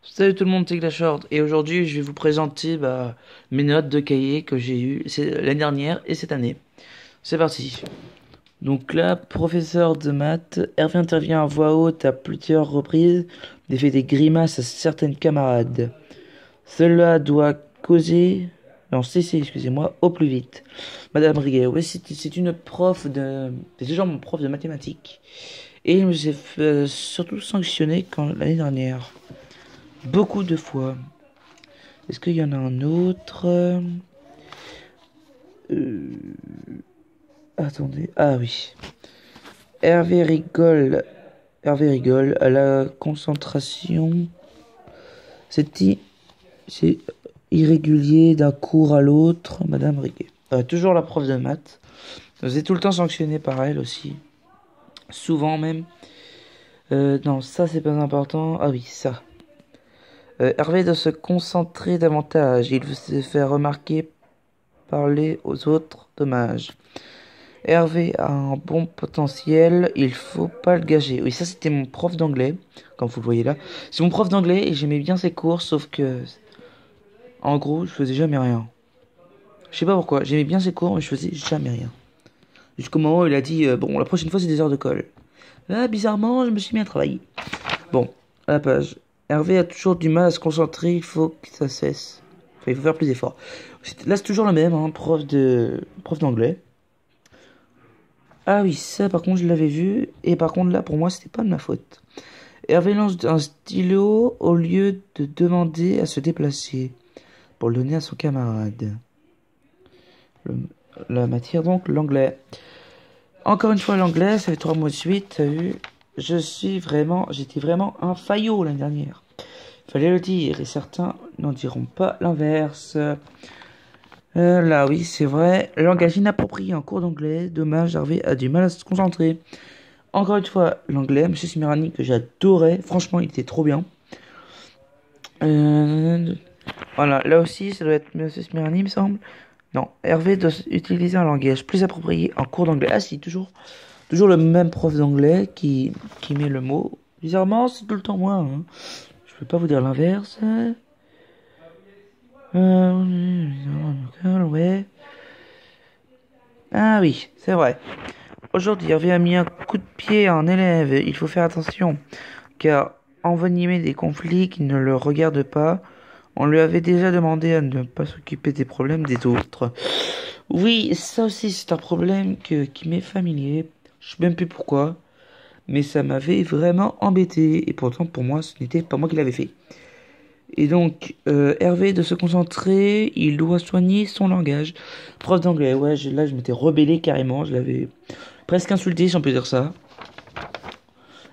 Salut tout le monde, c'est Glashord et aujourd'hui je vais vous présenter mes notes de cahier que j'ai eues l'année dernière et cette année. C'est parti. Donc là, professeur de maths, Hervé intervient à voix haute à plusieurs reprises et fait des grimaces à certaines camarades. Cela doit causer... Non, cesser, excusez-moi, au plus vite. Madame Riguet, oui, c'est une prof de... C'est toujours mon prof de mathématiques. Et je me suis fait, surtout sanctionné l'année dernière. Beaucoup de fois. Est-ce qu'il y en a un autre Euh, Attendez. Ah oui. Hervé rigole. Hervé rigole à la concentration. C'est c'est irrégulier d'un cours à l'autre. Madame Riguet. Toujours la prof de maths. Vous êtes tout le temps sanctionné par elle aussi. Souvent même. Non, ça c'est pas important. Ah oui, ça. Hervé doit se concentrer davantage. Il veut se faire remarquer, parler aux autres. Dommage. Hervé a un bon potentiel, il faut pas le gager. Oui, ça c'était mon prof d'anglais, comme vous le voyez là. C'est mon prof d'anglais et j'aimais bien ses cours, sauf que, en gros, je faisais jamais rien. Je sais pas pourquoi, j'aimais bien ses cours, mais je faisais jamais rien. Jusqu'au moment où il a dit, bon, la prochaine fois c'est des heures de colle. Là, bizarrement, je me suis mis à travailler. Bon, à la page. Hervé a toujours du mal à se concentrer, il faut que ça cesse. Enfin, il faut faire plus d'efforts. Là, c'est toujours le même, hein, prof d'anglais. Ah oui, ça par contre je l'avais vu, et par contre là pour moi c'était pas de ma faute. Hervé lance un stylo au lieu de demander à se déplacer pour le donner à son camarade. Le- la matière donc l'anglais. Encore une fois l'anglais, ça fait 3 mois de suite, t'as vu. J'étais vraiment un faillot l'année dernière. Fallait le dire, et certains n'en diront pas l'inverse. Là oui c'est vrai, langage inapproprié en cours d'anglais, dommage Hervé a du mal à se concentrer. Encore une fois, l'anglais, Monsieur Smirani, que j'adorais. Franchement, il était trop bien. Euh, voilà, là aussi, ça doit être Monsieur Smirani, il me semble. Non, Hervé doit utiliser un langage plus approprié en cours d'anglais. Ah si, toujours le même prof d'anglais qui met le mot. Bizarrement, c'est tout le temps moi. Hein. Je peux pas vous dire l'inverse. Ouais. Ah oui, c'est vrai. Aujourd'hui, Hervé a mis un coup de pied à un élève. Il faut faire attention, car envenimer des conflits qui ne le regardent pas, on lui avait déjà demandé à ne pas s'occuper des problèmes des autres. Oui, ça aussi c'est un problème qui m'est familier. Je sais même plus pourquoi, mais ça m'avait vraiment embêté. Et pourtant, pour moi, ce n'était pas moi qui l'avais fait. Et donc, Hervé de se concentrer, il doit soigner son langage. Prof d'anglais, ouais, là je m'étais rebellé carrément, je l'avais presque insulté si on peut dire ça.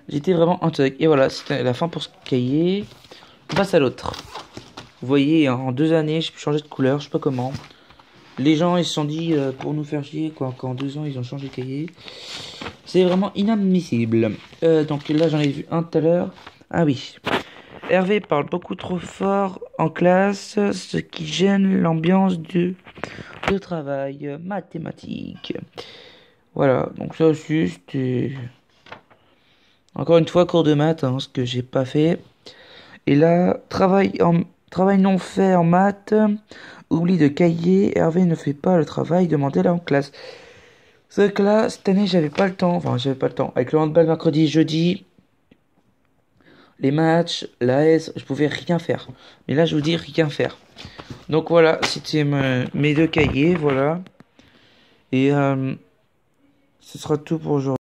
J'étais vraiment un thug. Et voilà, c'était la fin pour ce cahier. On passe à l'autre. Vous voyez, en 2 années, j'ai pu changer de couleur, je sais pas comment. Les gens, ils se sont dit, pour nous faire chier, quoi, qu'en 2 ans, ils ont changé de cahier. C'est vraiment inadmissible. Donc là, j'en ai vu un tout à l'heure. Ah oui. Hervé parle beaucoup trop fort en classe, ce qui gêne l'ambiance de travail mathématique. Voilà, donc ça aussi, c'était... Encore une fois, cours de maths, hein, ce que j'ai pas fait. Et là, travail non fait en maths, oubli de cahier, Hervé ne fait pas le travail demandé là en classe. C'est que là, cette année, j'avais pas le temps. Enfin, j'avais pas le temps. Avec le handball mercredi, jeudi, les matchs, la S, je pouvais rien faire. Mais là, je vous dis, rien faire. Donc voilà, c'était mes 2 cahiers, voilà. Et ce sera tout pour aujourd'hui.